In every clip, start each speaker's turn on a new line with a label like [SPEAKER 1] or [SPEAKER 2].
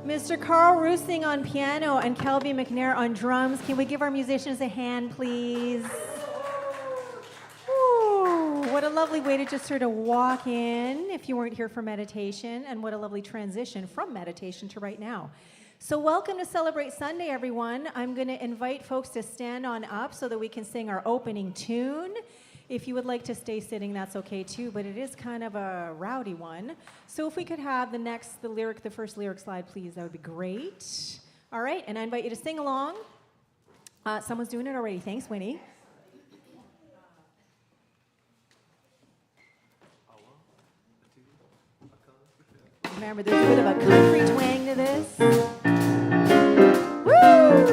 [SPEAKER 1] Mr. Karel Roessingh on piano and Kelby MacNayr on drums. Can we give our musicians a hand, please? Ooh, what a lovely way to just sort of walk in if you weren't here for meditation, and what a lovely transition from meditation to right now. So welcome to Celebrate Sunday, everyone. I'm going to invite folks to stand on up so that we can sing our opening tune. If you would like to stay sitting, that's okay too, but it is kind of a rowdy one. So if we could have the first lyric slide, please, that would be great. All right, and I invite you to sing along. Someone's doing it already. Thanks, Winnie. Remember, there's a bit of a country twang to this. Woo!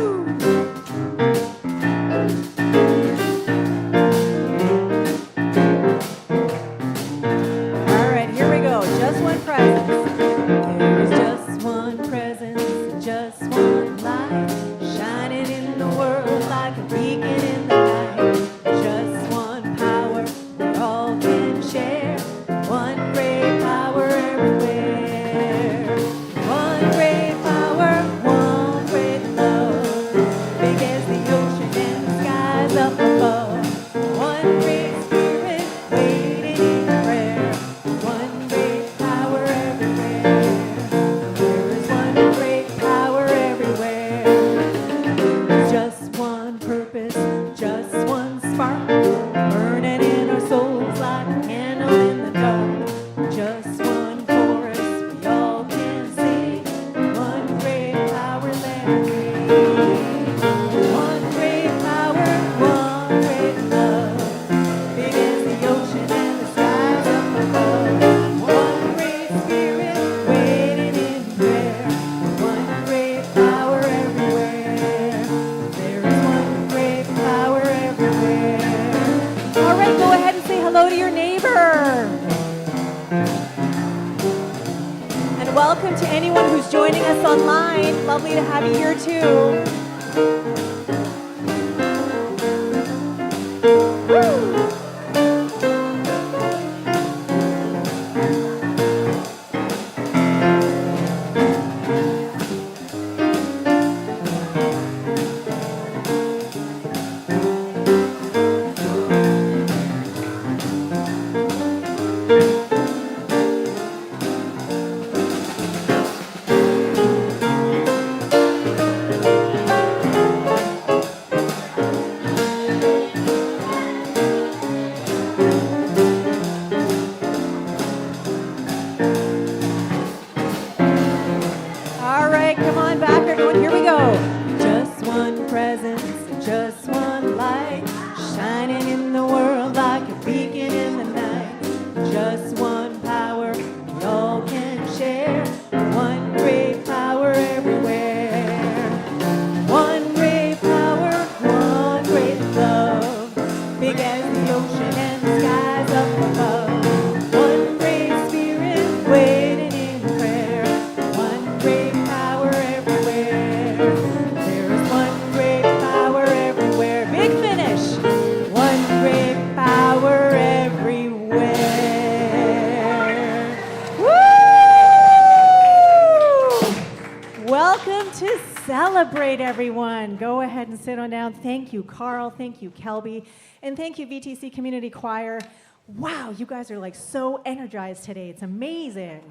[SPEAKER 1] Everyone, go ahead and sit on down. Thank you, Karel. Thank you, Kelby. And thank you, VTC Community Choir. Wow, you guys are like so energized today. It's amazing.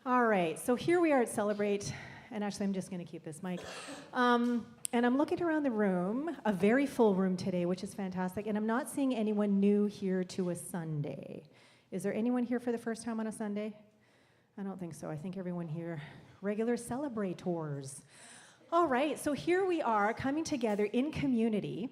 [SPEAKER 1] All right, so here we are at Celebrate. And actually, I'm just going to keep this mic. And I'm looking around the room, a very full room today, which is fantastic. And I'm not seeing anyone new here to a Sunday. Is there anyone here for the first time on a Sunday? I don't think so. I think everyone here, regular celebrators. All right, so here we are coming together in community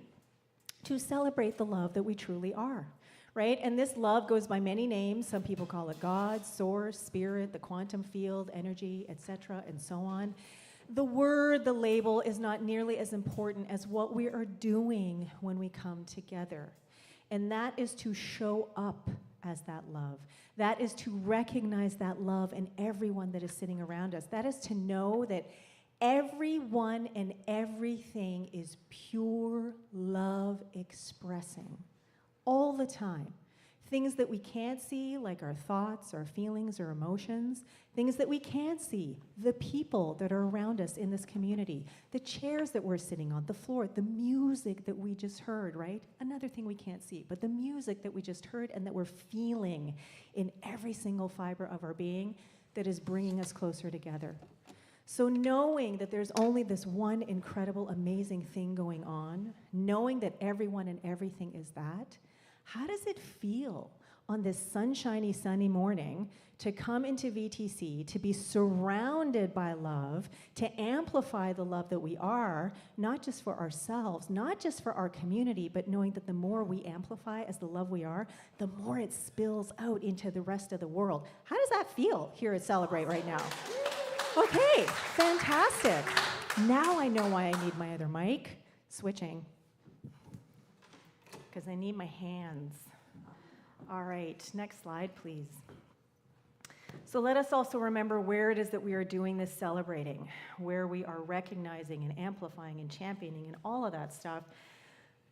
[SPEAKER 1] to celebrate the love that we truly are, right? And this love goes by many names. Some people call it God, source, spirit, the quantum field, energy, etc., and so on. The word, the label, is not nearly as important as what we are doing when we come together. And that is to show up as that love. That is to recognize that love in everyone that is sitting around us. That is to know that everyone and everything is pure love expressing all the time. Things that we can't see, like our thoughts, our feelings, or emotions. Things that we can see, the people that are around us in this community, the chairs that we're sitting on, the floor, the music that we just heard, right? Another thing we can't see, but the music that we just heard and that we're feeling in every single fiber of our being that is bringing us closer together. So knowing that there's only this one incredible, amazing thing going on, knowing that everyone and everything is that, how does it feel on this sunshiny, sunny morning to come into VTC, to be surrounded by love, to amplify the love that we are, not just for ourselves, not just for our community, but knowing that the more we amplify as the love we are, the more it spills out into the rest of the world. How does that feel here at Celebrate right now? Okay, fantastic. Now I know why I need my other mic. Switching. Because I need my hands. All right, next slide, please. So let us also remember where it is that we are doing this celebrating, where we are recognizing and amplifying and championing and all of that stuff,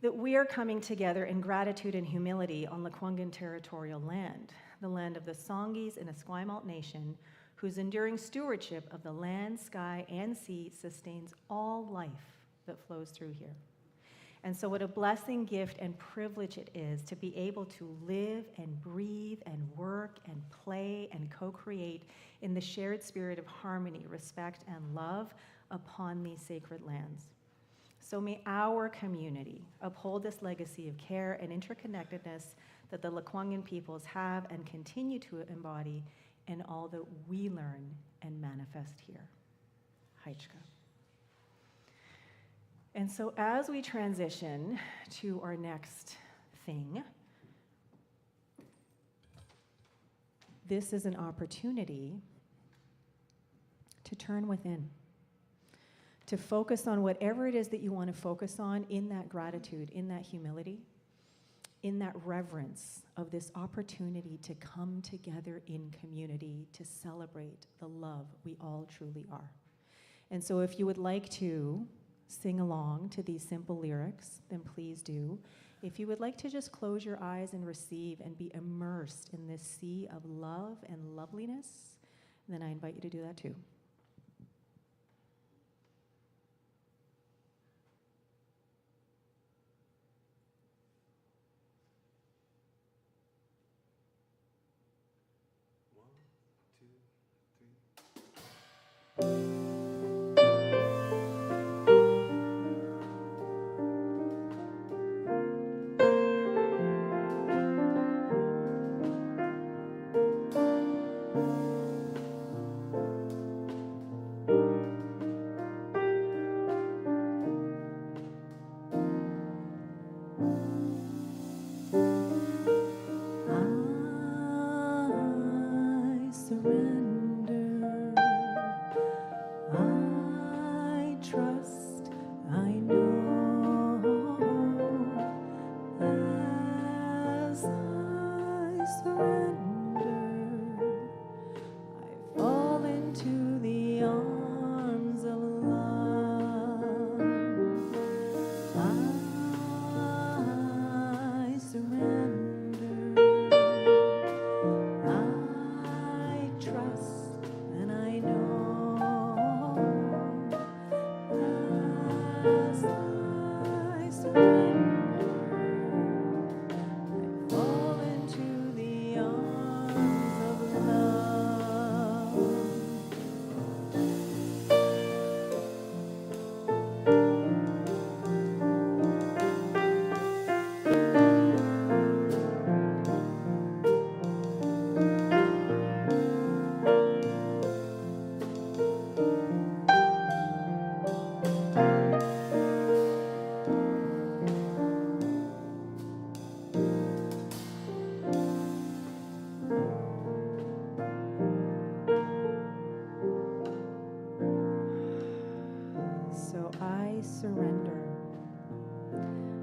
[SPEAKER 1] that we are coming together in gratitude and humility on Lekwungen territorial land, the land of the Songhees and Esquimalt Nation, whose enduring stewardship of the land, sky, and sea sustains all life that flows through here. And so what a blessing, gift, and privilege it is to be able to live and breathe and work and play and co-create in the shared spirit of harmony, respect, and love upon these sacred lands. So may our community uphold this legacy of care and interconnectedness that the Lekwungen peoples have and continue to embody in all that we learn and manifest here. Heichka. And so as we transition to our next thing, this is an opportunity to turn within, to focus on whatever it is that you want to focus on in that gratitude, in that humility, in that reverence of this opportunity to come together in community to celebrate the love we all truly are. And so if you would like to sing along to these simple lyrics, then please do. If you would like to just close your eyes and receive and be immersed in this sea of love and loveliness, then I invite you to do that too.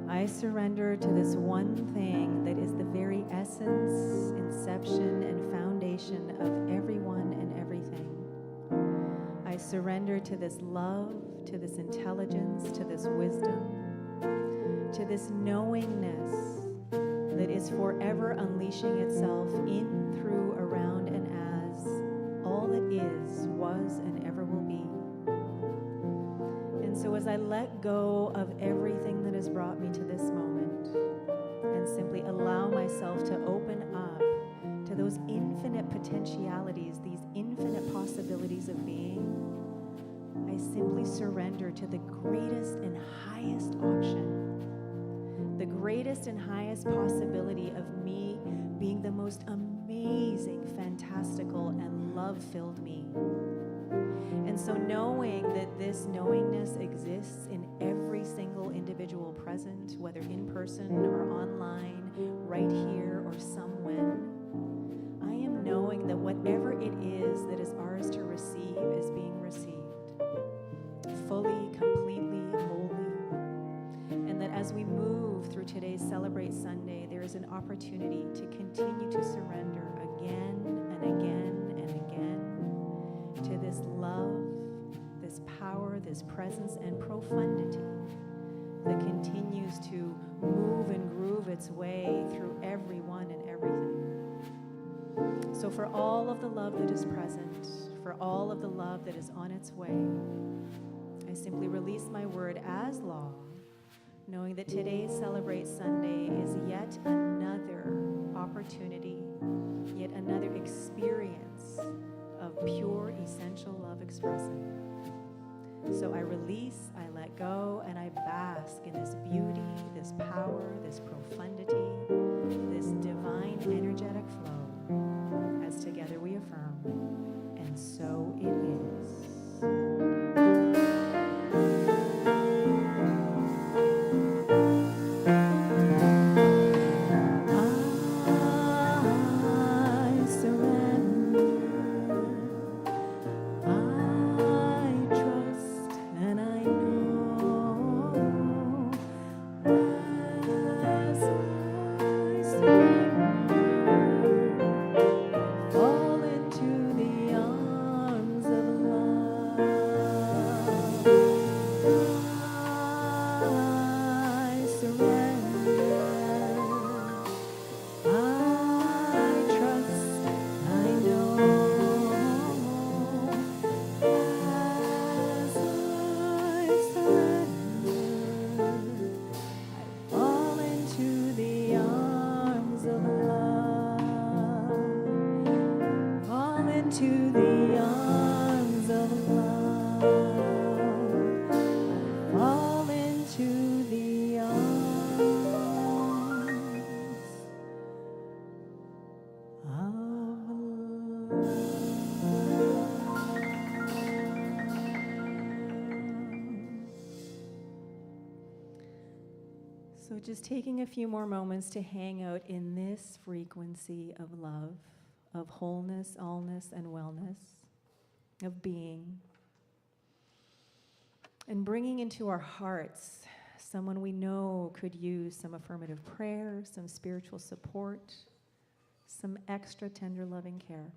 [SPEAKER 1] I surrender to this one thing that is the very essence, inception, and foundation of everyone and everything. I surrender to this love, to this intelligence, to this wisdom, to this knowingness that is forever unleashing itself in, through, around, and as all that is, was, and ever will be. And so as I let go of everything that has brought me to this moment and simply allow myself to open up to those infinite potentialities, these infinite possibilities of being, I simply surrender to the greatest and highest option, the greatest and highest possibility of me being the most amazing, fantastical, and love-filled me. And so knowing that this knowingness exists in every single individual present, whether in person or online, right here or somewhen, I am knowing that whatever it is that is ours to receive is being received, fully, completely, wholly. And that as we move through today's Celebrate Sunday, there is an opportunity to continue to surrender again and again and again to this love, this power, this presence, and profundity that continues to move and groove its way through everyone and everything. So for all of the love that is present, for all of the love that is on its way, I simply release my word as law, knowing that today's Celebrate Sunday is yet another opportunity, yet another experience of pure, essential love expressing. So I release, I let go, and I bask in this beauty, this power, this profundity, this divine energetic flow, as together we affirm, and so it is. So just taking a few more moments to hang out in this frequency of love, of wholeness, allness, and wellness, of being. And bringing into our hearts someone we know could use some affirmative prayer, some spiritual support, some extra tender loving care.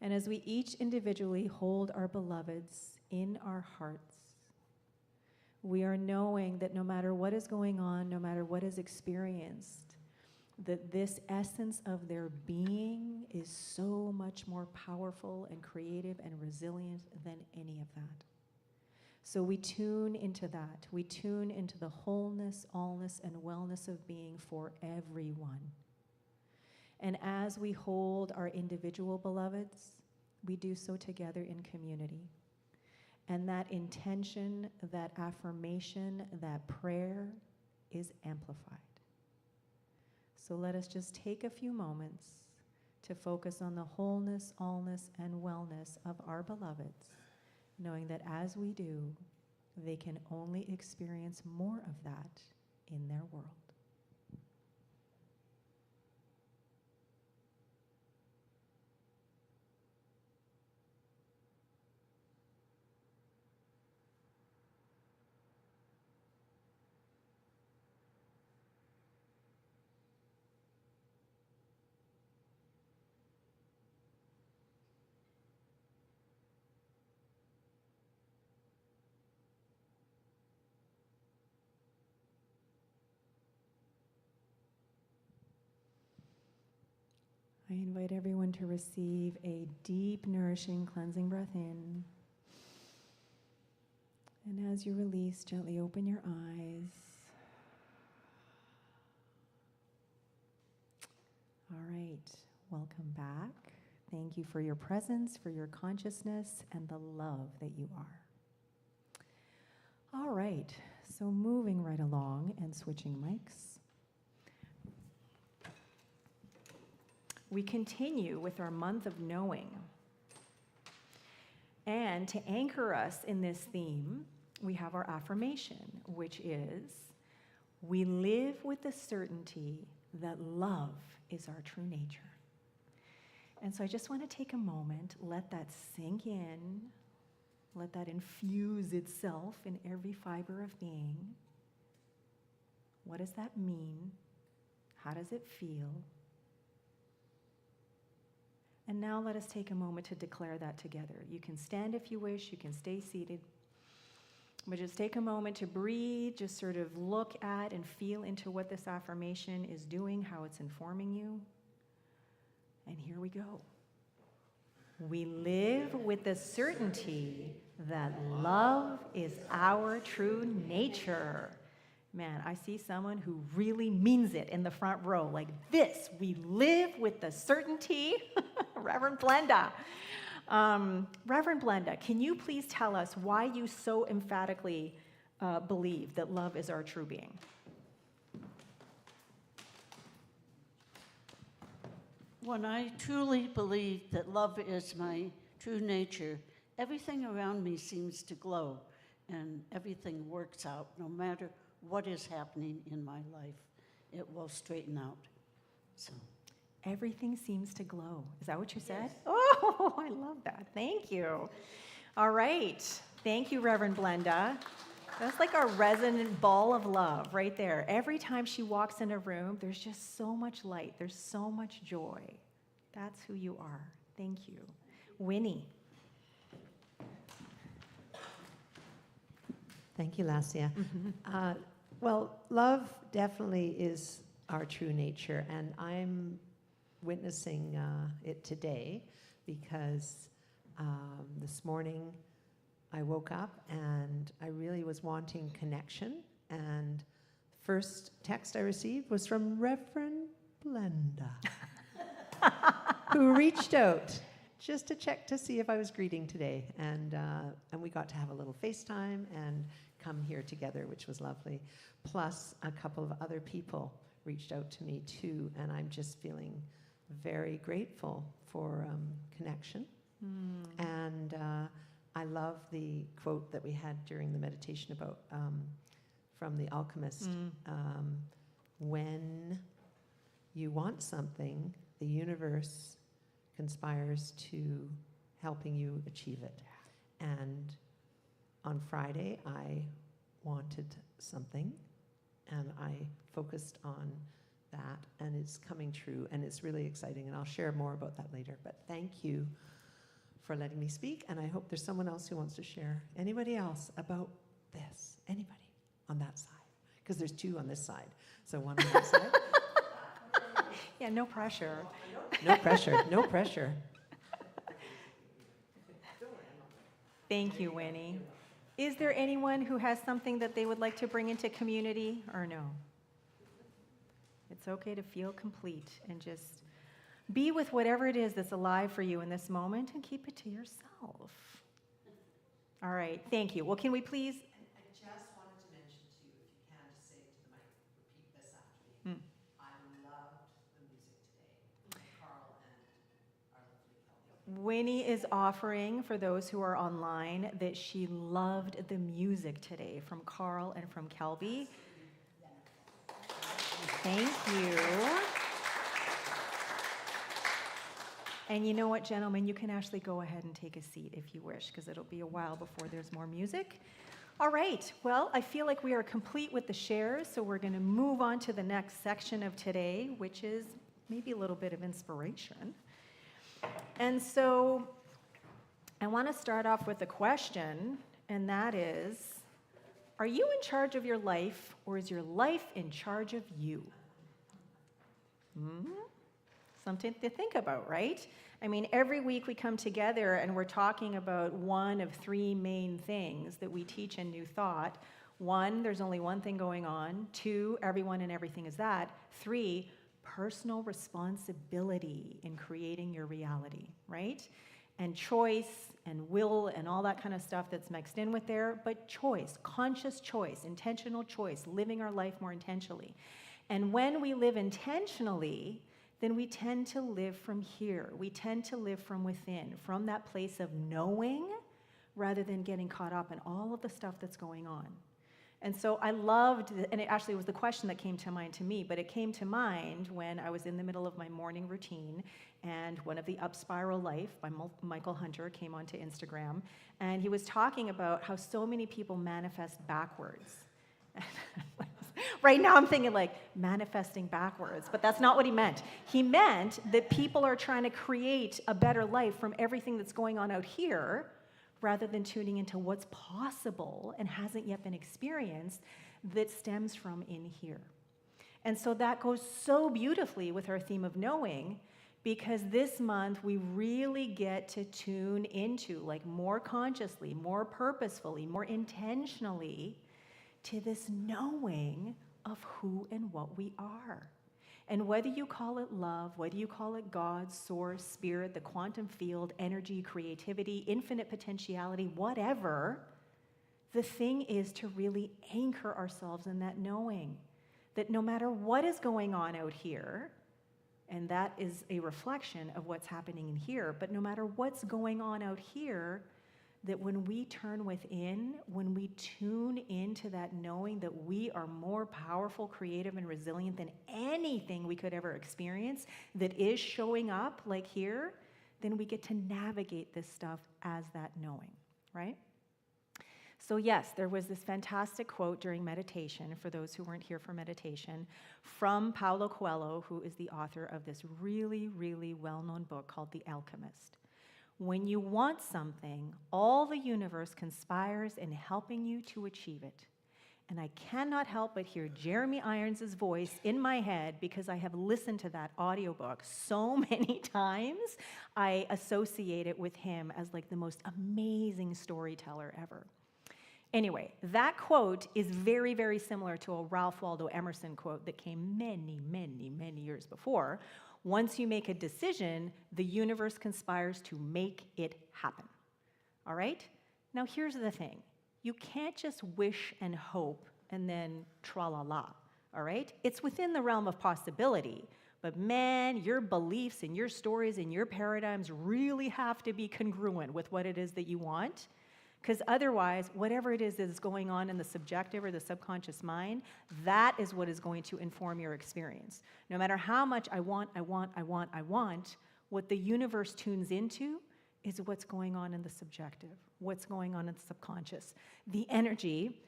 [SPEAKER 1] And as we each individually hold our beloveds in our hearts, we are knowing that no matter what is going on, no matter what is experienced, that this essence of their being is so much more powerful and creative and resilient than any of that. So we tune into that. We tune into the wholeness, allness, and wellness of being for everyone. And as we hold our individual beloveds, we do so together in community. And that intention, that affirmation, that prayer is amplified. So let us just take a few moments to focus on the wholeness, allness, and wellness of our beloveds, knowing that as we do, they can only experience more of that in their world. I invite everyone to receive a deep, nourishing, cleansing breath in. And as you release, gently open your eyes. All right, welcome back. Thank you for your presence, for your consciousness, and the love that you are. All right, so moving right along and switching mics. We continue with our month of knowing. And to anchor us in this theme, we have our affirmation, which is, we live with the certainty that love is our true nature. And so I just want to take a moment, let that sink in, let that infuse itself in every fiber of being. What does that mean? How does it feel? And now let us take a moment to declare that together. You can stand if you wish, you can stay seated. But just take a moment to breathe, just sort of look at and feel into what this affirmation is doing, how it's informing you. And here we go. We live with the certainty that love is our true nature. Man, I see someone who really means it in the front row, like this. We live with the certainty. Reverend Blenda. Reverend Blenda, can you please tell us why you so emphatically believe that love is our true being?
[SPEAKER 2] When I truly believe that love is my true nature, everything around me seems to glow and everything works out. No matter what is happening in my life, it will straighten out. So.
[SPEAKER 1] Everything seems to glow. Is that what you said?
[SPEAKER 2] Yes.
[SPEAKER 1] Oh, I love that. Thank you. All right. Thank you, Reverend Blenda. That's like our resonant ball of love right there. Every time she walks in a room, there's just so much light. There's so much joy. That's who you are. Thank you. Winnie.
[SPEAKER 3] Thank you, Lesia. Well, love definitely is our true nature, and I'm witnessing it today because this morning I woke up and I really was wanting connection, and first text I received was from Reverend Blenda, who reached out just to check to see if I was greeting today, and we got to have a little FaceTime and come here together, which was lovely. Plus, a couple of other people reached out to me too, and I'm just feeling very grateful for connection. And I love the quote that we had during the meditation about from The Alchemist. When you want something, the universe conspires to helping you achieve it. And on Friday, I wanted something, and I focused on that, and it's coming true, and it's really exciting, and I'll share more about that later. But thank you for letting me speak, and I hope there's someone else who wants to share. Anybody else about this? Anybody on that side? Because there's two on this side, so one on that side.
[SPEAKER 1] Yeah, no pressure.
[SPEAKER 3] No pressure, no pressure.
[SPEAKER 1] Thank you, Winnie. Is there anyone who has something that they would like to bring into community, or no? It's okay to feel complete and just be with whatever it is that's alive for you in this moment and keep it to yourself. All right, thank you. Well, can we please?
[SPEAKER 3] I just wanted to mention too, if you can, just say to the mic, repeat this after me. I loved the music today, Karel and our lovely Kelby.
[SPEAKER 1] Winnie is offering, for those who are online, that she loved the music today from Karel and from Kelby. Thank you. And you know what, gentlemen, you can actually go ahead and take a seat if you wish, because it'll be a while before there's more music. All right, well, I feel like we are complete with the shares, so we're going to move on to the next section of today, which is maybe a little bit of inspiration. And so I want to start off with a question, and that is, are you in charge of your life, or is your life in charge of you? Something to think about, right? I mean, every week we come together and we're talking about one of three main things that we teach in New Thought. One, there's only one thing going on. Two, everyone and everything is that. Three, personal responsibility in creating your reality, right? And choice and will and all that kind of stuff that's mixed in with there, but choice, conscious choice, intentional choice, living our life more intentionally. And when we live intentionally, then we tend to live from here. We tend to live from within, from that place of knowing rather than getting caught up in all of the stuff that's going on. And so I loved, and it actually was the question that came to mind to me, but it came to mind when I was in the middle of my morning routine, and one of the Up Spiral Life by Michael Hunter came onto Instagram, and he was talking about how so many people manifest backwards. Right now I'm thinking like manifesting backwards, but that's not what he meant. He meant that people are trying to create a better life from everything that's going on out here, rather than tuning into what's possible and hasn't yet been experienced that stems from in here. And so that goes so beautifully with our theme of knowing, because this month we really get to tune into, like more consciously, more purposefully, more intentionally, to this knowing of who and what we are. And whether you call it love, whether you call it God, source, spirit, the quantum field, energy, creativity, infinite potentiality, whatever, the thing is to really anchor ourselves in that knowing that no matter what is going on out here, and that is a reflection of what's happening in here, but no matter what's going on out here, that when we turn within, when we tune into that knowing that we are more powerful, creative, and resilient than anything we could ever experience that is showing up like here, then we get to navigate this stuff as that knowing, right? So yes, there was this fantastic quote during meditation, for those who weren't here for meditation, from Paulo Coelho, who is the author of this really, really well-known book called The Alchemist. When you want something, all the universe conspires in helping you to achieve it. And I cannot help but hear Jeremy Irons' voice in my head because I have listened to that audiobook so many times. I associate it with him as like the most amazing storyteller ever. Anyway, that quote is very, very similar to a Ralph Waldo Emerson quote that came many, many, many years before. Once you make a decision, the universe conspires to make it happen. All right? Now here's the thing. You can't just wish and hope and then tra-la-la. All right? It's within the realm of possibility. But man, your beliefs and your stories and your paradigms really have to be congruent with what it is that you want. Because otherwise, whatever it is that is going on in the subjective or the subconscious mind, that is what is going to inform your experience. No matter how much I want, what the universe tunes into is what's going on in the subjective, what's going on in the subconscious. The energy,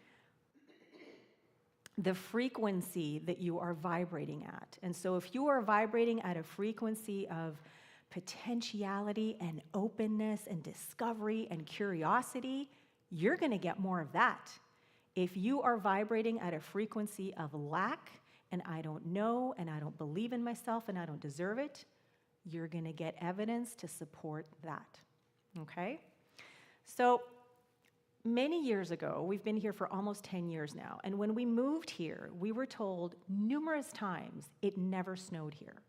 [SPEAKER 1] the frequency that you are vibrating at. And so if you are vibrating at a frequency of potentiality and openness and discovery and curiosity, you're going to get more of that. If you are vibrating at a frequency of lack and I don't know and I don't believe in myself and I don't deserve it, you're going to get evidence to support that. Okay? So many years ago, we've been here for almost 10 years now, and when we moved here, we were told numerous times it never snowed here.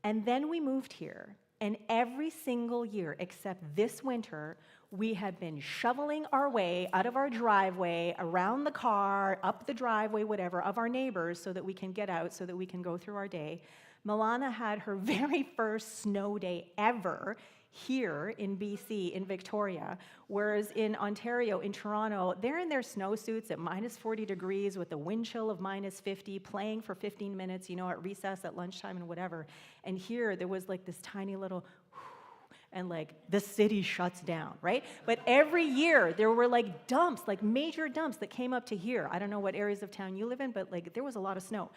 [SPEAKER 1] And then we moved here, and every single year except this winter, we have been shoveling our way out of our driveway, around the car, up the driveway, whatever, of our neighbors so that we can get out, so that we can go through our day. Milana had her very first snow day ever here in BC, in Victoria, whereas in Ontario, in Toronto, they're in their snowsuits at minus 40 degrees with a wind chill of minus 50, playing for 15 minutes, you know, at recess, at lunchtime, and whatever. And here, there was like this tiny little, and like the city shuts down, right? But every year, there were like dumps, like major dumps that came up to here. I don't know what areas of town you live in, but like there was a lot of snow.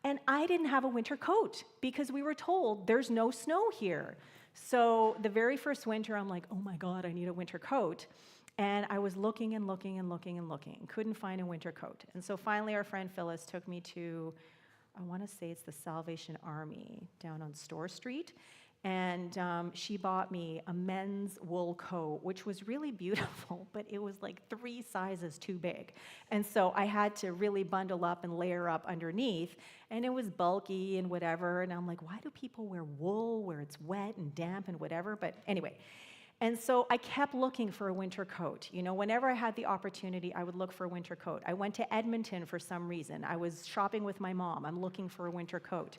[SPEAKER 1] And I didn't have a winter coat because we were told there's no snow here. So the very first winter, I'm like, oh my God, I need a winter coat. And I was looking and looking and looking and looking, couldn't find a winter coat. And so finally our friend Phyllis took me to I want to say it's the Salvation Army down on Store Street. And she bought me a men's wool coat, which was really beautiful, but it was like 3 sizes too big. And so I had to really bundle up and layer up underneath, and it was bulky and whatever. And I'm like, why do people wear wool where it's wet and damp and whatever? But anyway, and so I kept looking for a winter coat. You know, whenever I had the opportunity, I would look for a winter coat. I went to Edmonton for some reason. I was shopping with my mom. I'm looking for a winter coat.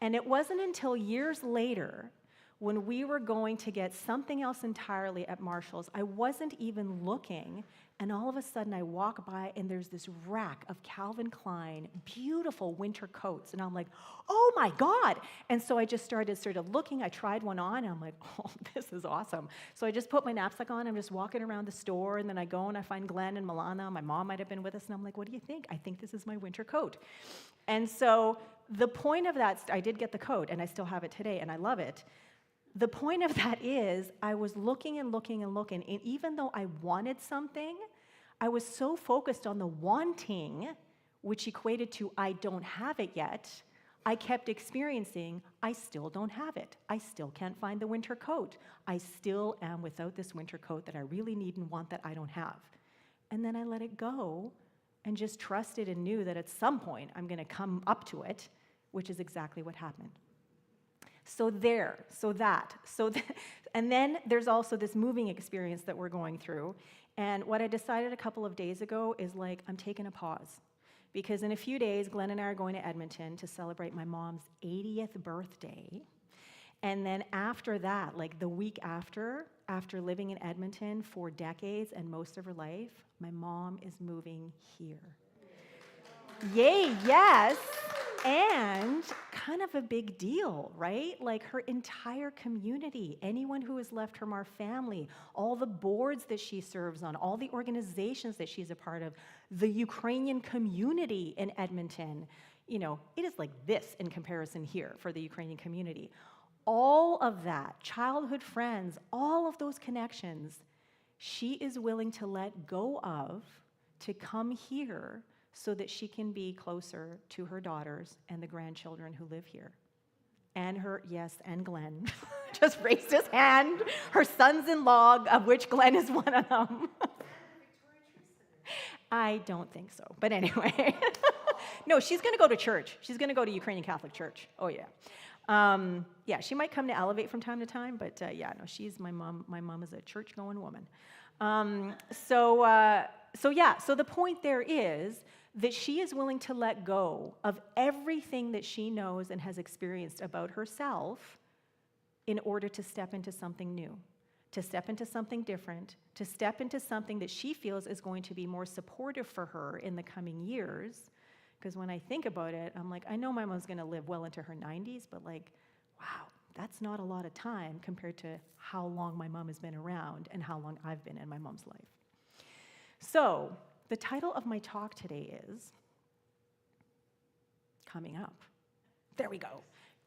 [SPEAKER 1] And it wasn't until years later, when we were going to get something else entirely at Marshall's, I wasn't even looking, and all of a sudden I walk by and there's this rack of Calvin Klein beautiful winter coats, and I'm like, oh my God. And so I just started looking. I tried one on, and I'm like, oh, this is awesome. So I just put my knapsack on. I'm just walking around the store, and then I go and I find Glenn and Milana. My mom might have been with us, and I'm like, what do you think? I think this is my winter coat. And so the point of that, I did get the coat, and I still have it today, and I love it. The point of that is I was looking and looking and looking, and even though I wanted something, I was so focused on the wanting, which equated to I don't have it yet, I kept experiencing I still don't have it. I still can't find the winter coat. I still am without this winter coat that I really need and want that I don't have. And then I let it go and just trusted and knew that at some point I'm going to come up to it, which is exactly what happened. And then there's also this moving experience that we're going through. And what I decided a couple of days ago is like, I'm taking a pause. Because in a few days, Glenn and I are going to Edmonton to celebrate my mom's 80th birthday. And then after that, like the week after living in Edmonton for decades and most of her life, my mom is moving here. Yay, yes. And kind of a big deal, right? Like her entire community, anyone who has left her Mar family, all the boards that she serves on, all the organizations that she's a part of, the Ukrainian community in Edmonton, you know, it is like this in comparison here for the Ukrainian community. All of that, childhood friends, all of those connections, she is willing to let go of to come here so that she can be closer to her daughters and the grandchildren who live here. And and Glenn just raised his hand, her sons-in-law, of which Glenn is one of them. I don't think so, but anyway. No, she's gonna go to church. She's gonna go to Ukrainian Catholic Church. Oh yeah. Yeah, she might come to Elevate from time to time, but yeah, no, she's my mom. My mom is a church-going woman. So the point there is that she is willing to let go of everything that she knows and has experienced about herself in order to step into something new, to step into something different, to step into something that she feels is going to be more supportive for her in the coming years. Because when I think about it, I'm like, I know my mom's going to live well into her 90s, but like, wow, that's not a lot of time compared to how long my mom has been around and how long I've been in my mom's life. So, the title of my talk today is, coming up, there we go,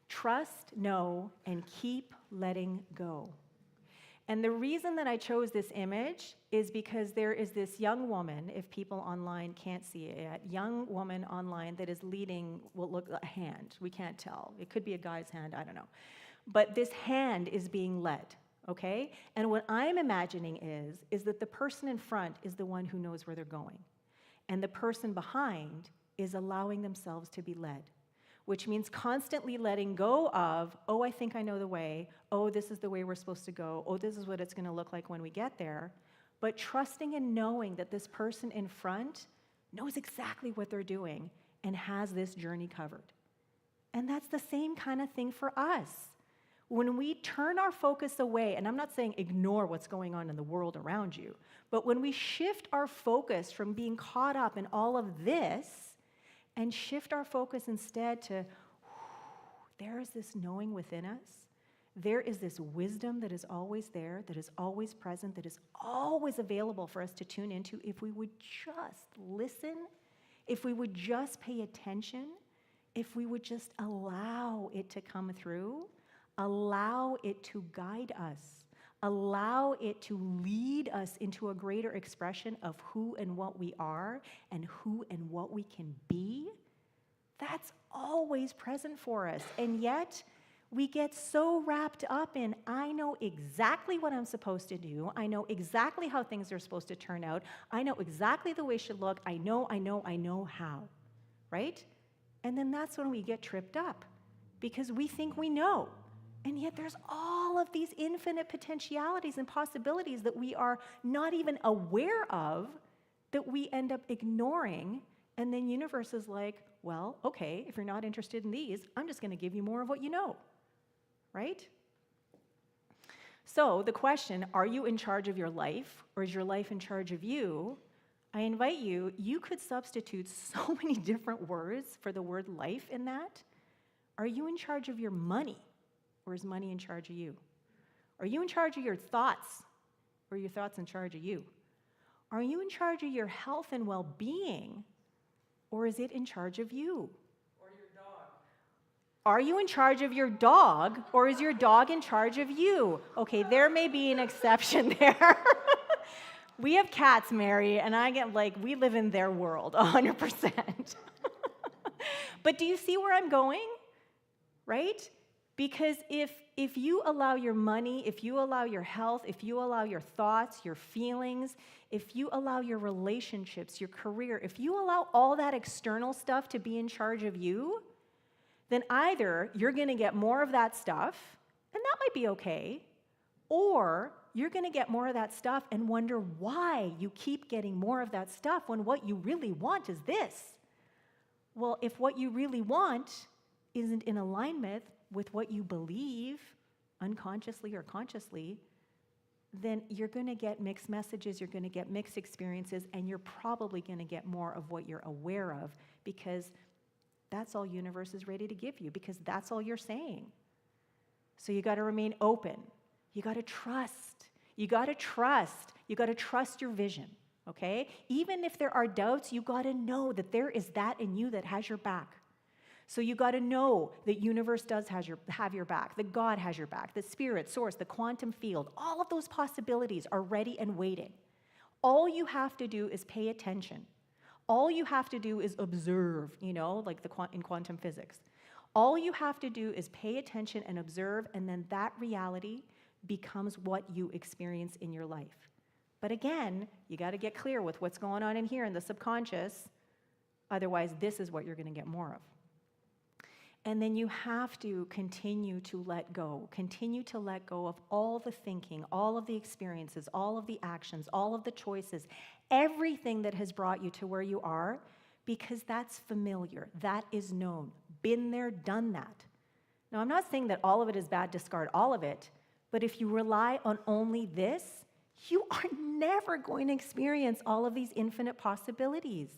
[SPEAKER 1] Trust, Know, and Keep Letting Go. And the reason that I chose this image is because there is this young woman, if people online can't see it yet, young woman online that is leading, well, look, a hand, we can't tell. It could be a guy's hand, I don't know. But this hand is being led. Okay? And what I'm imagining is that the person in front is the one who knows where they're going. And the person behind is allowing themselves to be led, which means constantly letting go of, oh, I think I know the way. Oh, this is the way we're supposed to go. Oh, this is what it's going to look like when we get there. But trusting and knowing that this person in front knows exactly what they're doing and has this journey covered. And that's the same kind of thing for us. When we turn our focus away, and I'm not saying ignore what's going on in the world around you, but when we shift our focus from being caught up in all of this and shift our focus instead to, there is this knowing within us, there is this wisdom that is always there, that is always present, that is always available for us to tune into if we would just listen, if we would just pay attention, if we would just allow it to come through, allow it to guide us, allow it to lead us into a greater expression of who and what we are and who and what we can be, That's always present for us. And yet, we get so wrapped up in, I know exactly what I'm supposed to do. I know exactly how things are supposed to turn out. I know exactly the way it should look. I know how, right? And then that's when we get tripped up because we think we know. And yet there's all of these infinite potentialities and possibilities that we are not even aware of that we end up ignoring. And then universe is like, well, okay, if you're not interested in these, I'm just going to give you more of what you know. Right? So the question, are you in charge of your life or is your life in charge of you? I invite you, you could substitute so many different words for the word life in that. Are you in charge of your money or is money in charge of you? Are you in charge of your thoughts or are your thoughts in charge of you? Are you in charge of your health and well-being or is it in charge of you? Are you in charge of your dog, or is your dog in charge of you? Okay, there may be an exception there. We have cats, Mary, and I get we live in their world, 100%. But do you see where I'm going? Right? Because if you allow your money, if you allow your health, if you allow your thoughts, your feelings, if you allow your relationships, your career, if you allow all that external stuff to be in charge of you, then either you're going to get more of that stuff, and that might be okay, or you're going to get more of that stuff and wonder why you keep getting more of that stuff when what you really want is this. Well, if what you really want isn't in alignment with what you believe, unconsciously or consciously, then you're going to get mixed messages, you're going to get mixed experiences, and you're probably going to get more of what you're aware of because that's all universe is ready to give you because that's all you're saying. So you got to remain open. You got to trust. You got to trust. You got to trust your vision, okay? Even if there are doubts, you got to know that there is that in you that has your back. So you got to know that universe does have your back, that God has your back, that spirit, source, the quantum field, all of those possibilities are ready and waiting. All you have to do is pay attention. All you have to do is observe, like in quantum physics. All you have to do is pay attention and observe, and then that reality becomes what you experience in your life. But again, you got to get clear with what's going on in here in the subconscious. Otherwise, this is what you're going to get more of. And then you have to continue to let go. Continue to let go of all the thinking, all of the experiences, all of the actions, all of the choices, everything that has brought you to where you are, because that's familiar. That is known. Been there, done that. Now, I'm not saying that all of it is bad, discard all of it, but if you rely on only this, you are never going to experience all of these infinite possibilities.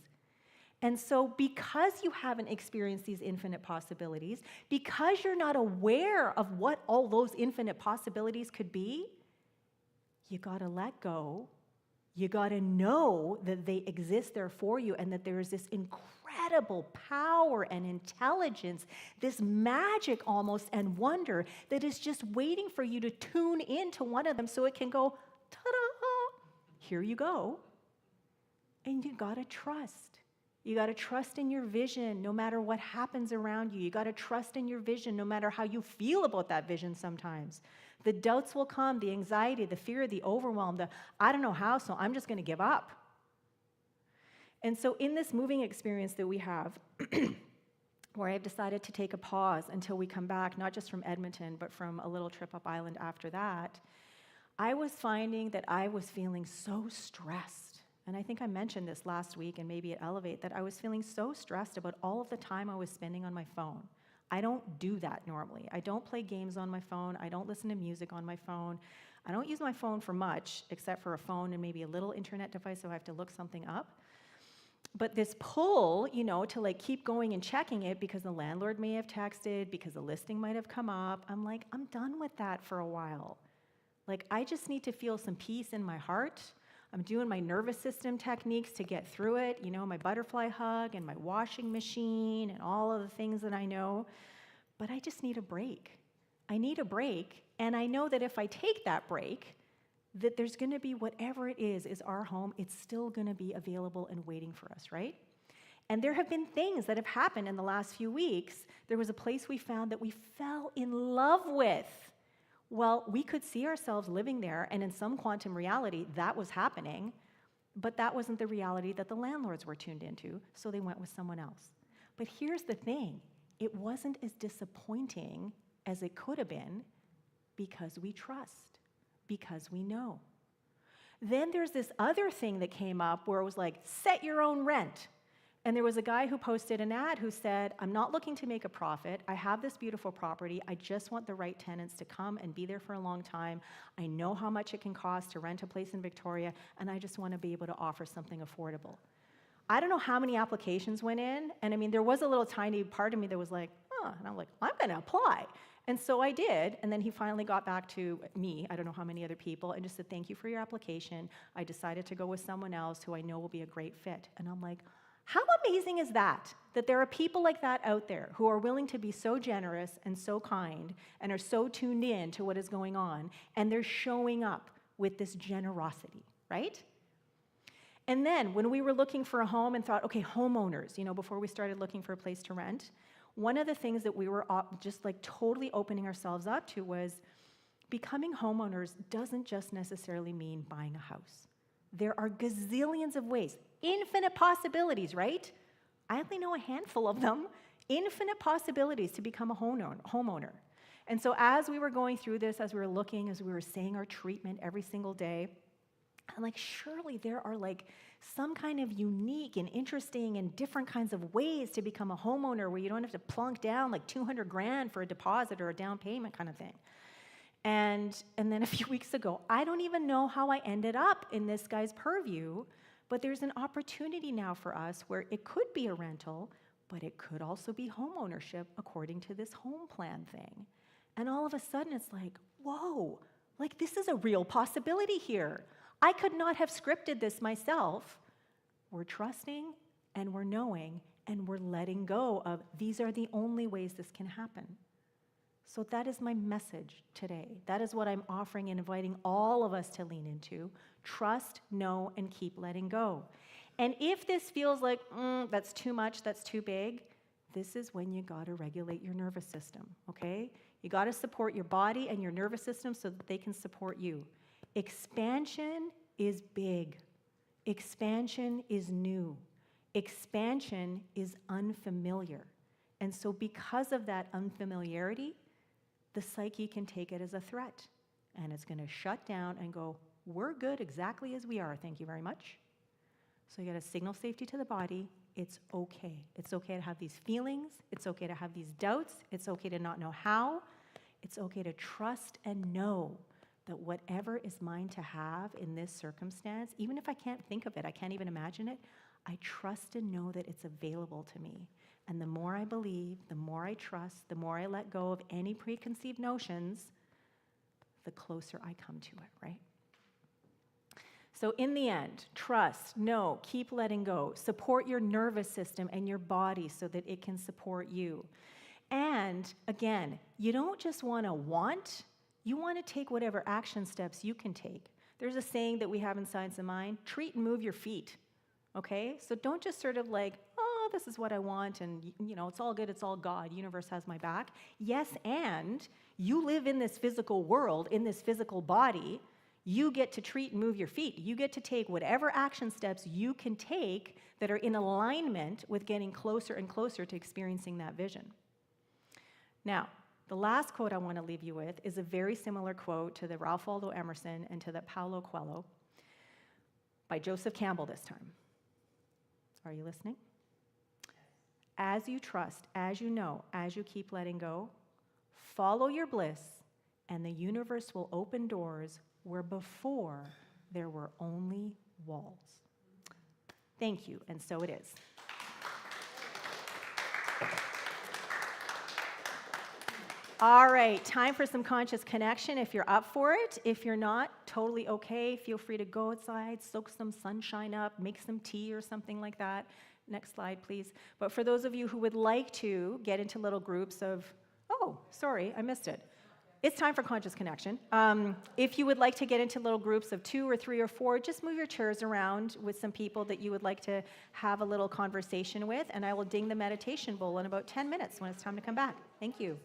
[SPEAKER 1] And so because you haven't experienced these infinite possibilities, because you're not aware of what all those infinite possibilities could be, you got to let go. You got to know that they exist there for you and that there is this incredible power and intelligence, this magic almost and wonder that is just waiting for you to tune into one of them so it can go, ta-da, here you go. And you got to trust. You got to trust in your vision no matter what happens around you. You got to trust in your vision no matter how you feel about that vision sometimes. The doubts will come, the anxiety, the fear, the overwhelm, the I don't know how, so I'm just going to give up. And so in this moving experience that we have, where I've decided to take a pause until we come back, not just from Edmonton, but from a little trip up island after that, I was finding that I was feeling so stressed. And I think I mentioned this last week and maybe at Elevate, that I was feeling so stressed about all of the time I was spending on my phone. I don't do that normally. I don't play games on my phone. I don't listen to music on my phone. I don't use my phone for much, except for a phone and maybe a little internet device so I have to look something up. But this pull, to keep going and checking it because the landlord may have texted, because the listing might have come up, I'm like, I'm done with that for a while. I just need to feel some peace in my heart. I'm doing my nervous system techniques to get through it, my butterfly hug and my washing machine and all of the things that I know. But I just need a break. I need a break, and I know that if I take that break, that there's going to be whatever it is our home, it's still going to be available and waiting for us, right? And there have been things that have happened in the last few weeks. There was a place we found that we fell in love with. Well, we could see ourselves living there, and in some quantum reality, that was happening, but that wasn't the reality that the landlords were tuned into, so they went with someone else. But here's the thing, it wasn't as disappointing as it could have been because we trust, because we know. Then there's this other thing that came up where it was like, set your own rent. And there was a guy who posted an ad who said, I'm not looking to make a profit. I have this beautiful property. I just want the right tenants to come and be there for a long time. I know how much it can cost to rent a place in Victoria, and I just want to be able to offer something affordable. I don't know how many applications went in, and I mean, there was a little tiny part of me that was like, and I'm like, I'm going to apply. And so I did, and then he finally got back to me, I don't know how many other people, and just said, thank you for your application. I decided to go with someone else who I know will be a great fit. And I'm like, how amazing is that? That there are people like that out there who are willing to be so generous and so kind and are so tuned in to what is going on, and they're showing up with this generosity, right? And then when we were looking for a home and thought, okay, homeowners, before we started looking for a place to rent, one of the things that we were just like totally opening ourselves up to was becoming homeowners doesn't just necessarily mean buying a house. There are gazillions of ways, infinite possibilities, right? I only know a handful of them. Infinite possibilities to become a homeowner. And so as we were going through this, as we were looking, as we were saying our treatment every single day, I'm like, surely there are like some kind of unique and interesting and different kinds of ways to become a homeowner where you don't have to plunk down like 200 grand for a deposit or a down payment kind of thing. And then a few weeks ago, I don't even know how I ended up in this guy's purview, but there's an opportunity now for us where it could be a rental, but it could also be homeownership according to this home plan thing. And all of a sudden it's like, whoa, like this is a real possibility here. I could not have scripted this myself. We're trusting and we're knowing and we're letting go of these are the only ways this can happen. So that is my message today. That is what I'm offering and inviting all of us to lean into. Trust, know, and keep letting go. And if this feels like, that's too much, that's too big, this is when you gotta regulate your nervous system, okay? You gotta support your body and your nervous system so that they can support you. Expansion is big. Expansion is new. Expansion is unfamiliar. And so because of that unfamiliarity, the psyche can take it as a threat. And it's going to shut down and go, we're good exactly as we are, thank you very much. So you got to signal safety to the body. It's okay. It's okay to have these feelings. It's okay to have these doubts. It's okay to not know how. It's okay to trust and know that whatever is mine to have in this circumstance, even if I can't think of it, I can't even imagine it, I trust and know that it's available to me. And the more I believe, the more I trust, the more I let go of any preconceived notions, the closer I come to it, right? So in the end, trust, know, keep letting go. Support your nervous system and your body so that it can support you. And again, you don't just want to want, you want to take whatever action steps you can take. There's a saying that we have in Science of Mind, treat and move your feet, okay? So don't just sort of like, oh, this is what I want, and it's all good, it's all God, universe has my back. Yes, and you live in this physical world, in this physical body, you get to treat and move your feet. You get to take whatever action steps you can take that are in alignment with getting closer and closer to experiencing that vision. Now, the last quote I want to leave you with is a very similar quote to the Ralph Waldo Emerson and to the Paulo Coelho by Joseph Campbell this time. Are you listening? As you trust, as you know, as you keep letting go, follow your bliss, and the universe will open doors where before there were only walls. Thank you, and so it is. All right, time for some conscious connection if you're up for it. If you're not, totally okay. Feel free to go outside, soak some sunshine up, make some tea or something like that. Next slide, please. But for those of you who would like to get into little groups of, oh, sorry, I missed it. it's time for conscious connection. If you would like to get into little groups of 2 or 3 or 4, just move your chairs around with some people that you would like to have a little conversation with, and I will ding the meditation bowl in about 10 minutes when it's time to come back. Thank you.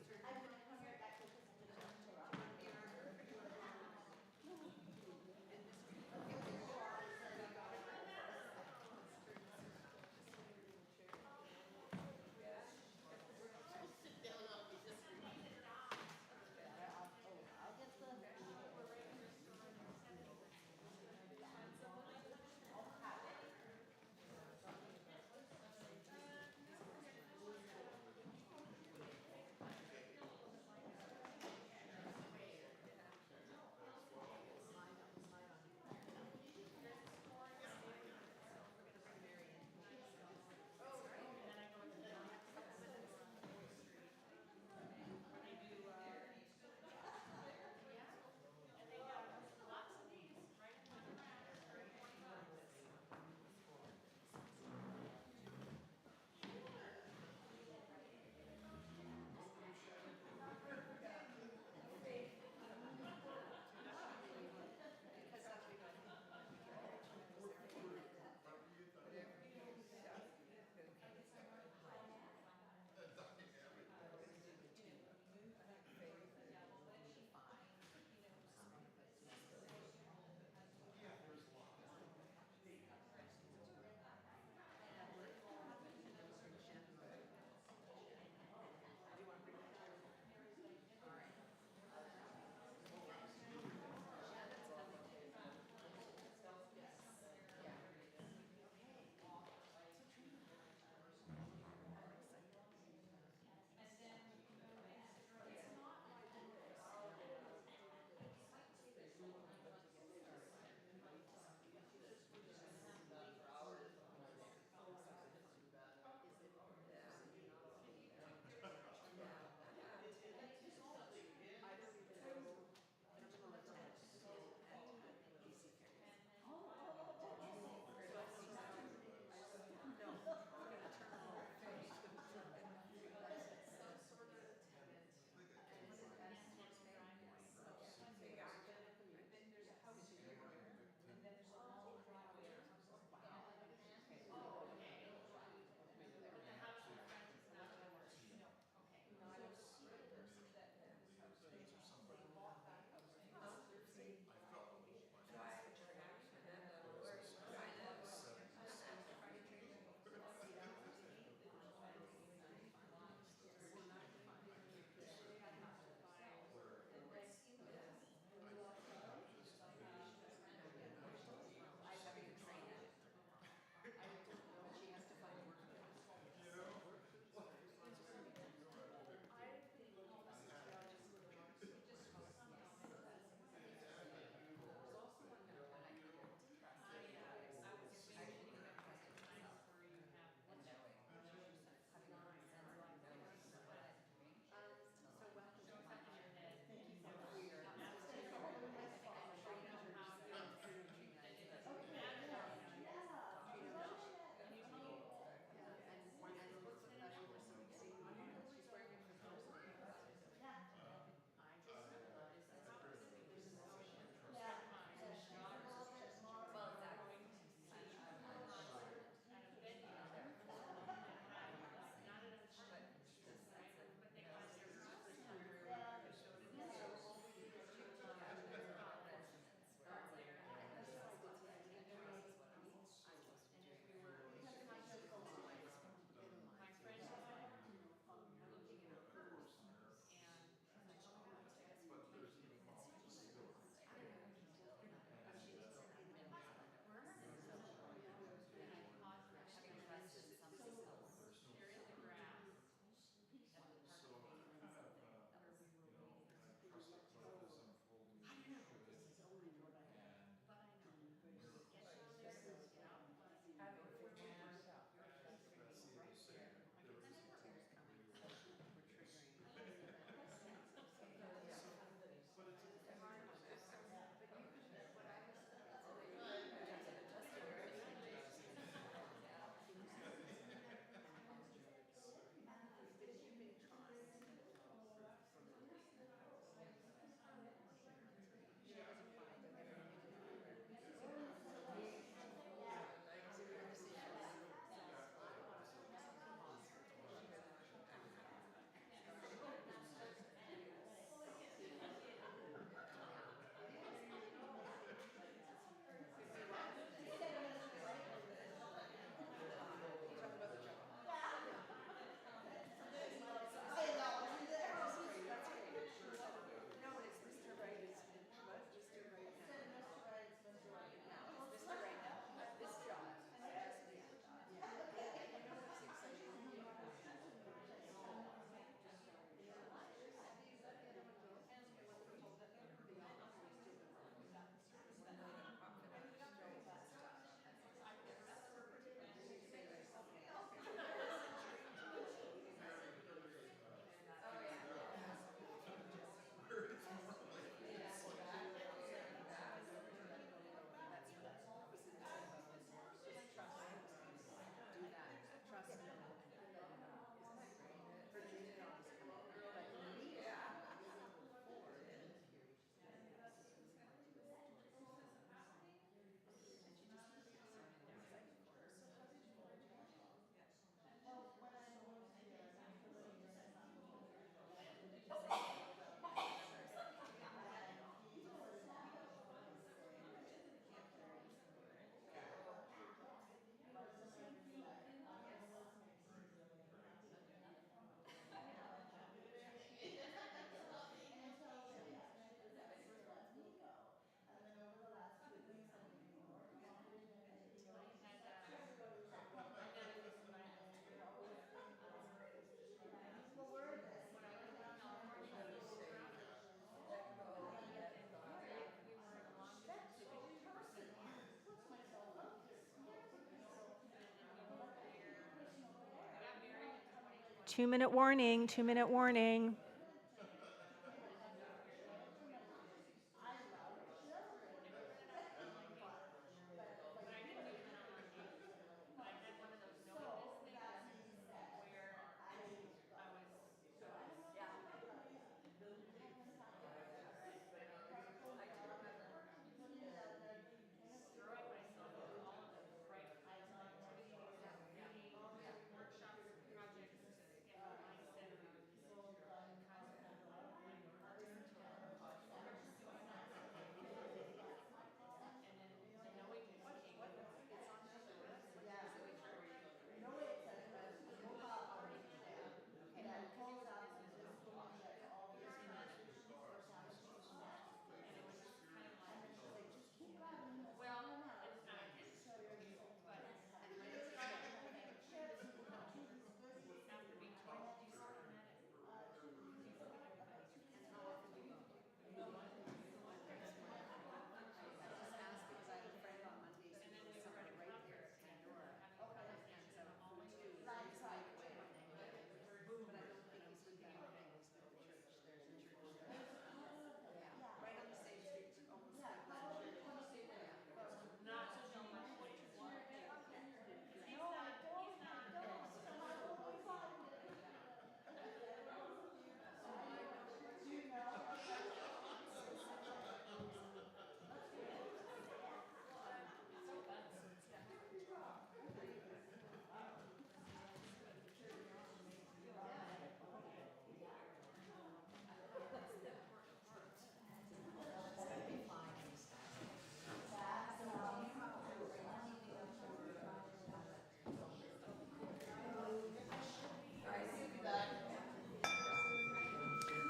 [SPEAKER 1] 2-minute warning, 2-minute warning.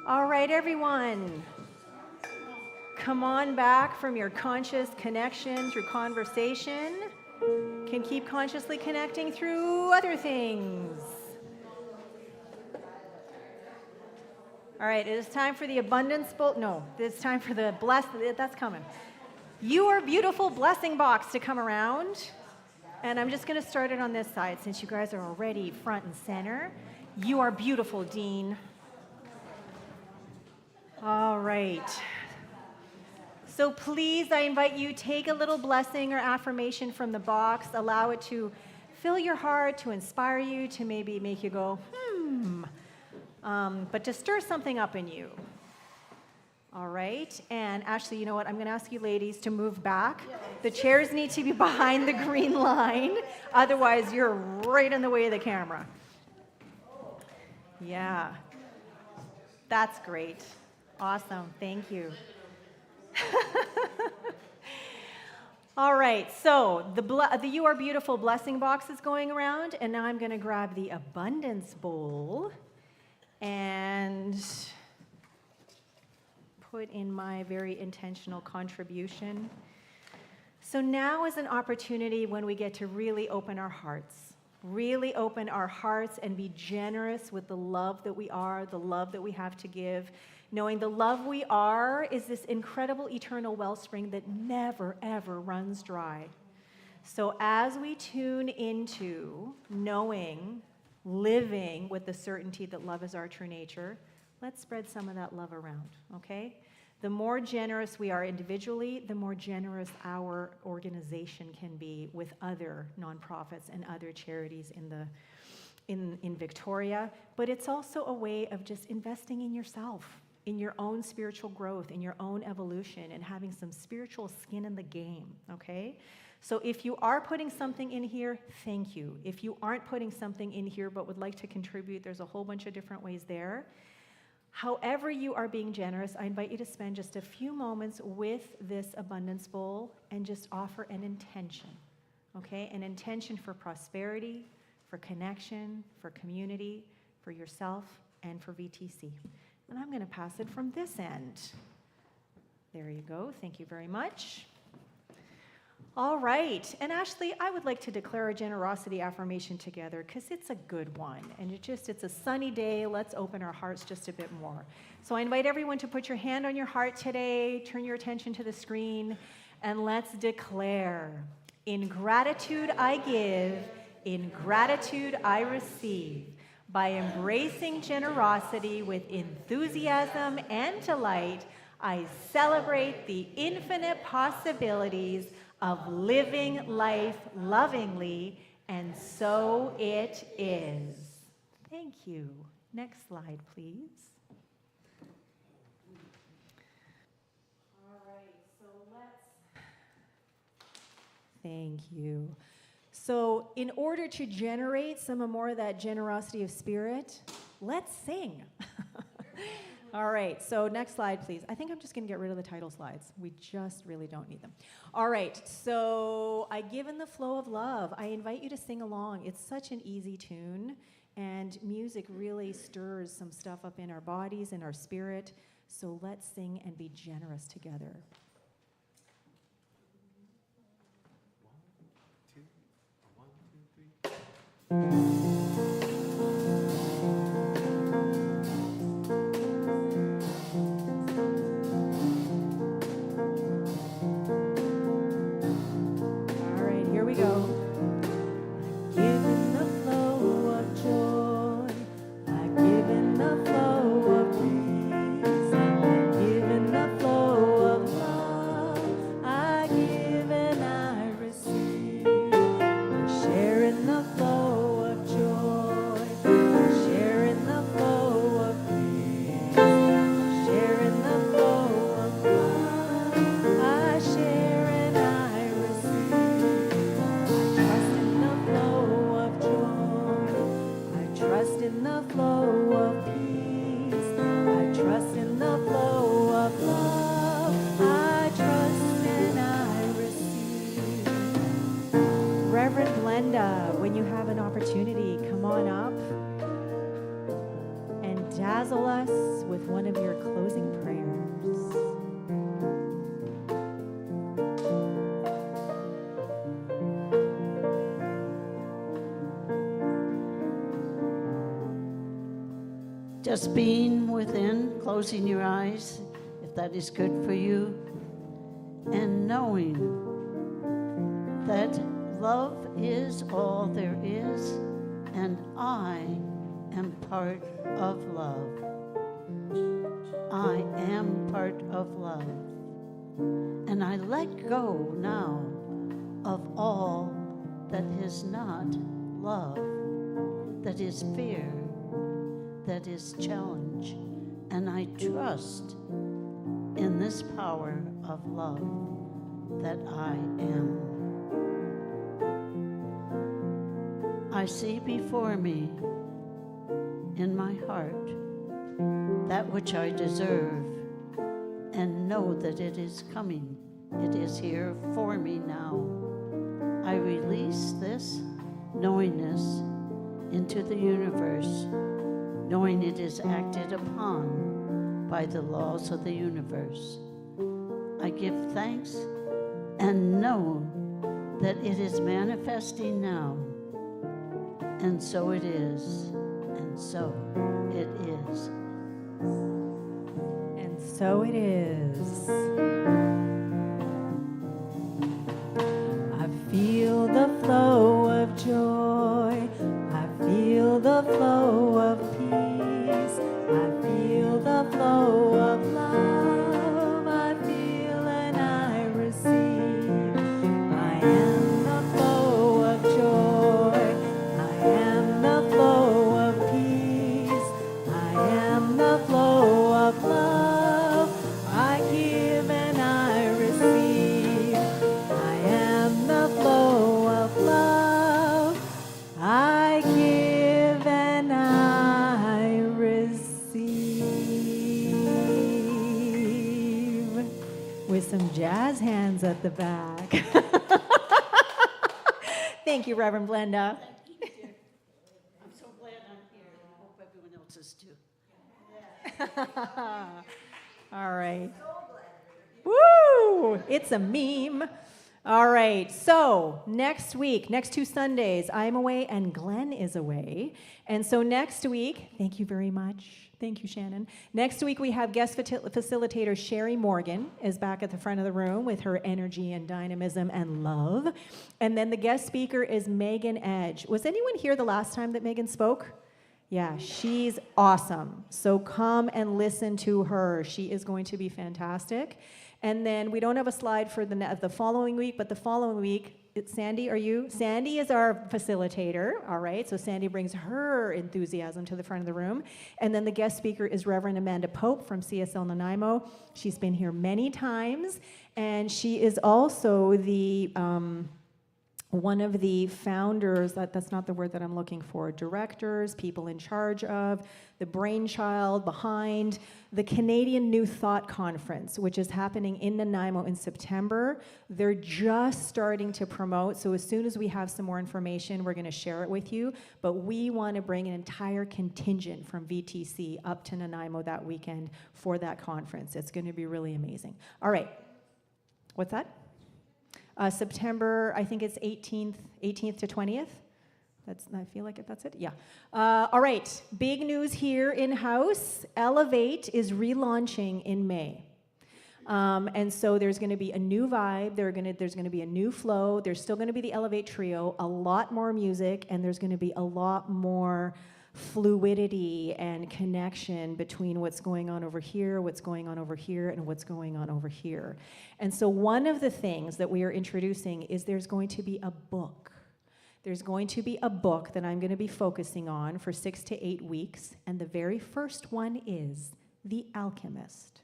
[SPEAKER 1] All right, everyone. Come on back from your conscious connection through conversation. Can keep consciously connecting through other things. All right, it is time for the abundance bowl. No, it's time for the that's coming. You are beautiful blessing box to come around. And I'm just going to start it on this side since you guys are already front and center. You are beautiful, Dean. All right. So please, I invite you, take a little blessing or affirmation from the box. Allow it to fill your heart, to inspire you, to maybe make you go, but to stir something up in you. All right. And Ashley, you know what? I'm going to ask you ladies to move back. The chairs need to be behind the green line. Otherwise, you're right in the way of the camera. Yeah. That's great. Awesome. Thank you. All right. So the You Are Beautiful blessing box is going around. And now I'm going to grab the abundance bowl and put in my very intentional contribution. So now is an opportunity when we get to really open our hearts and be generous with the love that we are, the love that we have to give, knowing the love we are is this incredible eternal wellspring that never, ever runs dry. So as we tune into knowing, living with the certainty that love is our true nature, let's spread some of that love around, okay? The more generous we are individually, the more generous our organization can be with other nonprofits and other charities in Victoria. But it's also a way of just investing in yourself, in your own spiritual growth, in your own evolution, and having some spiritual skin in the game, okay? So if you are putting something in here, thank you. If you aren't putting something in here but would like to contribute, there's a whole bunch of different ways there. However you are being generous, I invite you to spend just a few moments with this abundance bowl and just offer an intention, okay? An intention for prosperity, for connection, for community, for yourself, and for VTC. And I'm going to pass it from this end. There you go. Thank you very much. All right. And Ashley, I would like to declare a generosity affirmation together because it's a good one. And it's a sunny day. Let's open our hearts just a bit more. So I invite everyone to put your hand on your heart today, turn your attention to the screen, and let's declare, in gratitude I give, in gratitude I receive. By embracing generosity with enthusiasm and delight, I celebrate the infinite possibilities of living life lovingly, and so it is. Thank you. Next slide, please. All right, so thank you. So in order to generate some more of that generosity of spirit, let's sing. All right, so next slide, please. I think I'm just going to get rid of the title slides. We just really don't need them. All right, so I Give in the Flow of Love. I invite you to sing along. It's such an easy tune, and music really stirs some stuff up in our bodies and our spirit. So let's sing and be generous together.
[SPEAKER 4] 1, 2, 1, 2, 3.
[SPEAKER 1] Rev.Lesia, when you have an opportunity, come on up and dazzle us with one of your closing prayers.
[SPEAKER 2] Just being within, closing your eyes, if that is good for you, and knowing that love is all there is, and I am part of love. I am part of love. And I let go now of all that is not love, that is fear, that is challenge. And I trust in this power of love that I am. I see before me in my heart that which I deserve and know that it is coming. It is here for me now. I release this knowingness into the universe, knowing it is acted upon by the laws of the universe. I give thanks and know that it is manifesting now. And so it is, and so it is.
[SPEAKER 1] And so it is. I feel the flow of joy. I feel the flow of peace. I feel the flow of love. I feel and I receive. I am the flow of joy. I am the flow of peace. I am the flow of love. I give and I receive. I am the flow of love. I give and I receive. With some jazz hands at the back. Thank you, Reverend Blenda.
[SPEAKER 2] I'm so glad I'm here, and I hope everyone else is too.
[SPEAKER 1] All right. Woo! It's a meme. All right. So next week, next 2 Sundays, I'm away and Glenn is away. And so next week, thank you very much. Thank you, Shannon. Next week, we have guest facilitator Sherry Morgan is back at the front of the room with her energy and dynamism and love. And then the guest speaker is Megan Edge. Was anyone here the last time that Megan spoke? Yeah, she's awesome. So come and listen to her. She is going to be fantastic. And then we don't have a slide for the following week, but the following week, Sandy, are you? Sandy is our facilitator, all right? So Sandy brings her enthusiasm to the front of the room. And then the guest speaker is Reverend Amanda Pope from CSL Nanaimo. She's been here many times, and she is also the one of the founders, that's not the word that I'm looking for, directors, people in charge of, the brainchild behind the Canadian New Thought Conference, which is happening in Nanaimo in September. They're just starting to promote, so as soon as we have some more information, we're gonna share it with you, but we wanna bring an entire contingent from VTC up to Nanaimo that weekend for that conference. It's gonna be really amazing. All right, what's that? September, I think it's 18th to 20th. I feel like that's it, yeah. All right, big news here in-house. Elevate is relaunching in May. And so there's gonna be a new vibe, there's gonna be a new flow, there's still gonna be the Elevate Trio, a lot more music, and there's gonna be a lot more fluidity and connection between what's going on over here, what's going on over here, and what's going on over here. And so one of the things that we are introducing is there's going to be a book. There's going to be a book that I'm going to be focusing on for 6 to 8 weeks, and the very first one is The Alchemist.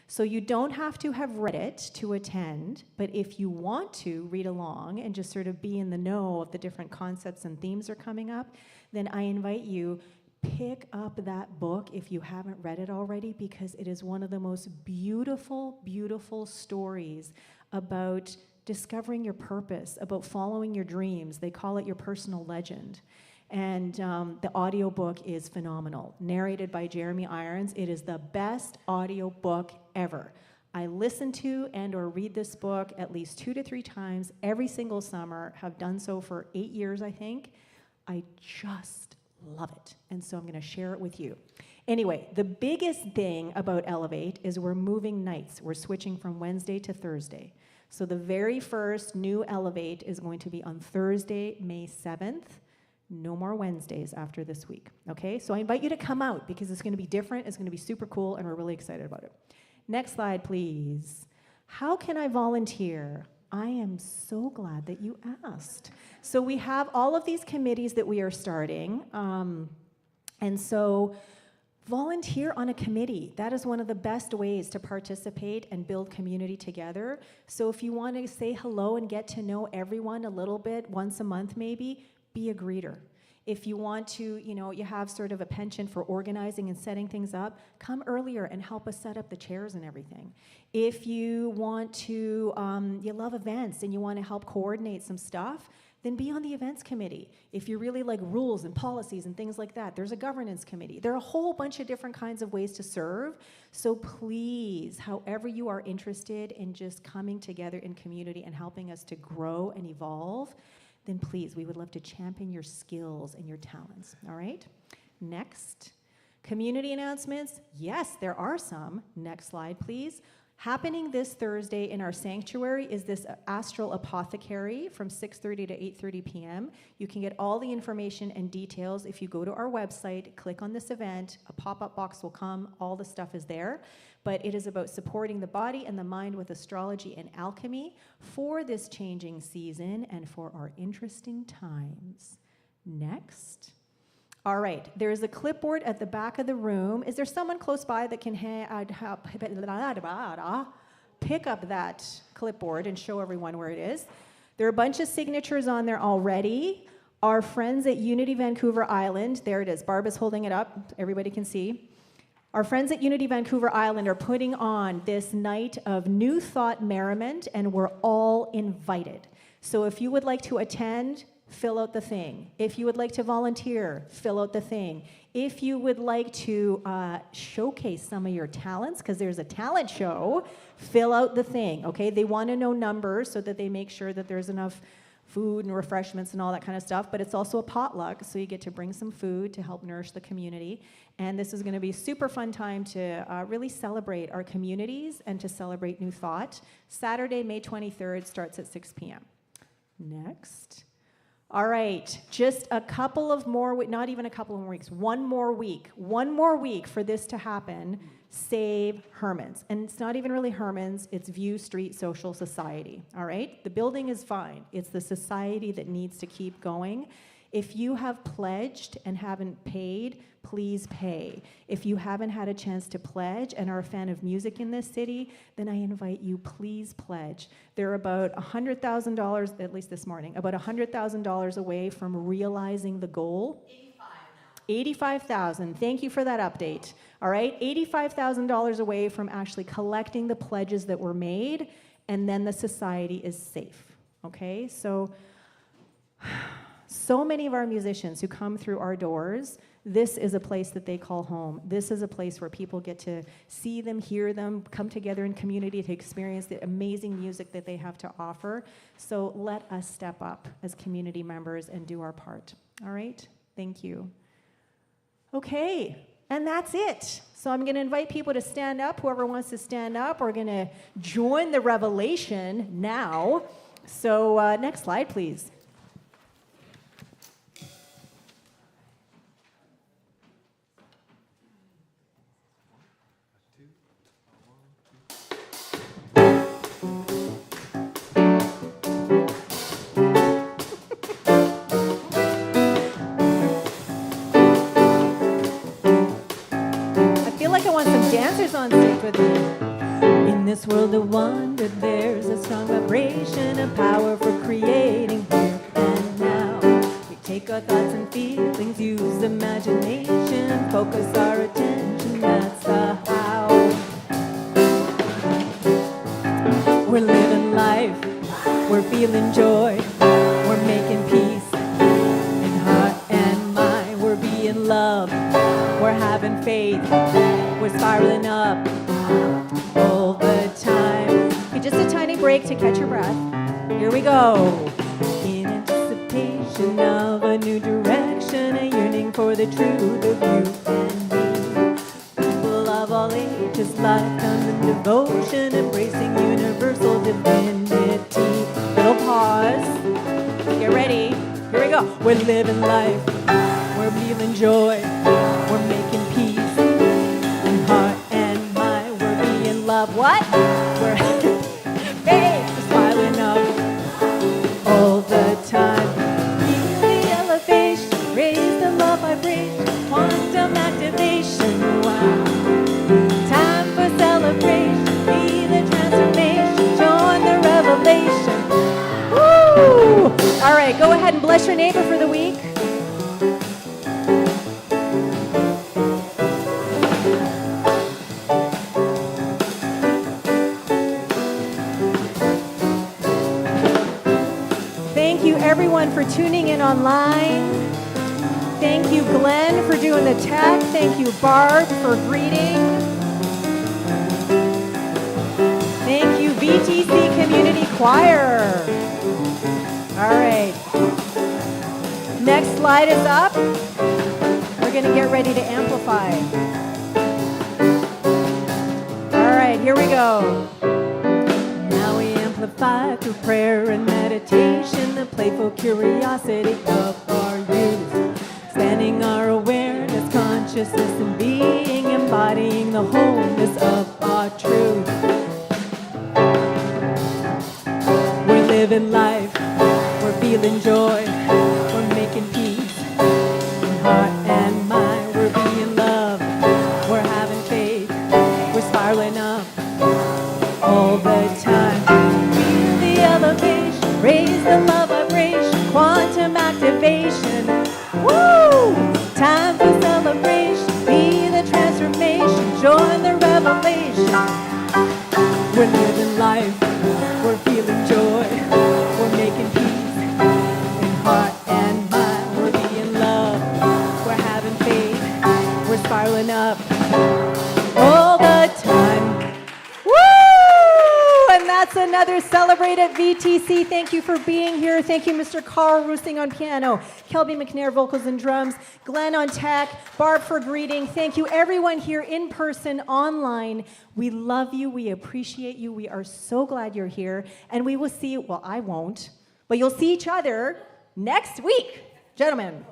[SPEAKER 1] So you don't have to have read it to attend, but if you want to read along and just sort of be in the know of the different concepts and themes that are coming up, then I invite you, pick up that book if you haven't read it already, because it is one of the most beautiful, beautiful stories about discovering your purpose, about following your dreams. They call it your personal legend. And the audiobook is phenomenal. Narrated by Jeremy Irons. It is the best audiobook ever. I listen to and or read this book at least 2 to 3 times every single summer, have done so for 8 years, I think. I just love it. And so I'm gonna share it with you. Anyway, the biggest thing about Elevate is we're moving nights. We're switching from Wednesday to Thursday. So the very first new Elevate is going to be on Thursday, May 7th. No more Wednesdays after this week, okay? So I invite you to come out because it's gonna be different, it's gonna be super cool, and we're really excited about it. Next slide, please. How can I volunteer? I am so glad that you asked. So we have all of these committees that we are starting, and so volunteer on a committee. That is one of the best ways to participate and build community together. So if you want to say hello and get to know everyone a little bit, once a month maybe, be a greeter. If you want to, you have sort of a penchant for organizing and setting things up, come earlier and help us set up the chairs and everything. If you want to, you love events and you want to help coordinate some stuff, then be on the events committee. If you really like rules and policies and things like that, there's a governance committee. There are a whole bunch of different kinds of ways to serve. So please, however you are interested in just coming together in community and helping us to grow and evolve, then please, we would love to champion your skills and your talents, all right? Next, community announcements. Yes, there are some. Next slide, please. Happening this Thursday in our sanctuary is this Astral Apothecary from 6:30 to 8:30 p.m. You can get all the information and details if you go to our website, click on this event, a pop-up box will come, all the stuff is there. But it is about supporting the body and the mind with astrology and alchemy for this changing season and for our interesting times. Next. All right, there's a clipboard at the back of the room. Is there someone close by that can pick up that clipboard and show everyone where it is? There are a bunch of signatures on there already. Our friends at Unity Vancouver Island, there it is, Barb is holding it up, everybody can see. Our friends at Unity Vancouver Island are putting on this night of New Thought merriment, and we're all invited. So if you would like to attend, fill out the thing. If you would like to volunteer, fill out the thing. If you would like to showcase some of your talents, because there's a talent show, fill out the thing, okay? They want to know numbers so that they make sure that there's enough food and refreshments and all that kind of stuff, but it's also a potluck, so you get to bring some food to help nourish the community. And this is going to be a super fun time to really celebrate our communities and to celebrate New Thought. Saturday, May 23rd starts at 6 p.m. Next. All right, just a couple of more, not even a couple of more weeks, one more week for this to happen. Save Herman's. And it's not even really Herman's, it's View Street Social Society, all right? The building is fine. It's the society that needs to keep going. If you have pledged and haven't paid, please pay. If you haven't had a chance to pledge and are a fan of music in this city, then I invite you, please pledge. They're about $100,000, at least this morning, about $100,000 away from realizing the goal. 85,000. Thank you for that update. All right, $85,000 away from actually collecting the pledges that were made, and then the society is safe. Okay, so many of our musicians who come through our doors, this is a place that they call home. This is a place where people get to see them, hear them, come together in community to experience the amazing music that they have to offer. So let us step up as community members and do our part. All right, thank you. Okay, and that's it. So I'm going to invite people to stand up. Whoever wants to stand up, we're going to join the revelation now. So next slide, please. Dancers on stage with me. In this world of wonder, there's a strong vibration, a power for creating here and now. We take our thoughts and feelings, use imagination, focus our attention, that's the how. We're living life, we're feeling joy, we're making peace in heart and mind, we're being loved, we're having faith. We're spiraling up all the time. Okay, just a tiny break to catch your breath. Here we go. In anticipation of a new direction, a yearning for the truth of you and me. People of all ages, life comes in devotion, embracing universal divinity. Little pause. Get ready. Here we go. We're living life. We're feeling joy. We're making peace. Heart and mind, we're being loved. What? We're hey, smiling up all the time. Feel the elevation, raise the love vibration, quantum activation. Wow. Time for celebration, be the transformation, join the revelation. Woo! All right, go ahead and bless your neighbor for the week. Thank you everyone for tuning in online. Thank you Glenn for doing the tech. Thank you Barb for greeting. Thank you VTC Community Choir. All right. Next slide is up. We're going to get ready to amplify. All right, here we go. Now we amplify through prayer and meditation, the playful curiosity of our youth. Expanding our awareness, consciousness, and being, embodying the wholeness of our truth. We're living life, we're feeling joy, we're making peace in heart and mind. We're being loved, we're having faith, we're spiraling up all the time. Feel the elevation, raise the love vibration, quantum activation. Woo! Time for celebration, be the transformation, join the revelation. We're living life, we're feeling joy, we're making peace in heart and mind. We're being loved, we're having faith, we're spiraling up all the time. Woo! And that's another Celebrate at VTC. Thank you for being here. Thank you, Mr. Karel Roessingh on piano, Kelby MacNayr vocals and drums, Glenn on tech, Barb for greeting. Thank you, everyone here in person, online. We love you. We appreciate you. We are so glad you're here. And we will see you. Well, I won't, but you'll see each other next week. Gentlemen.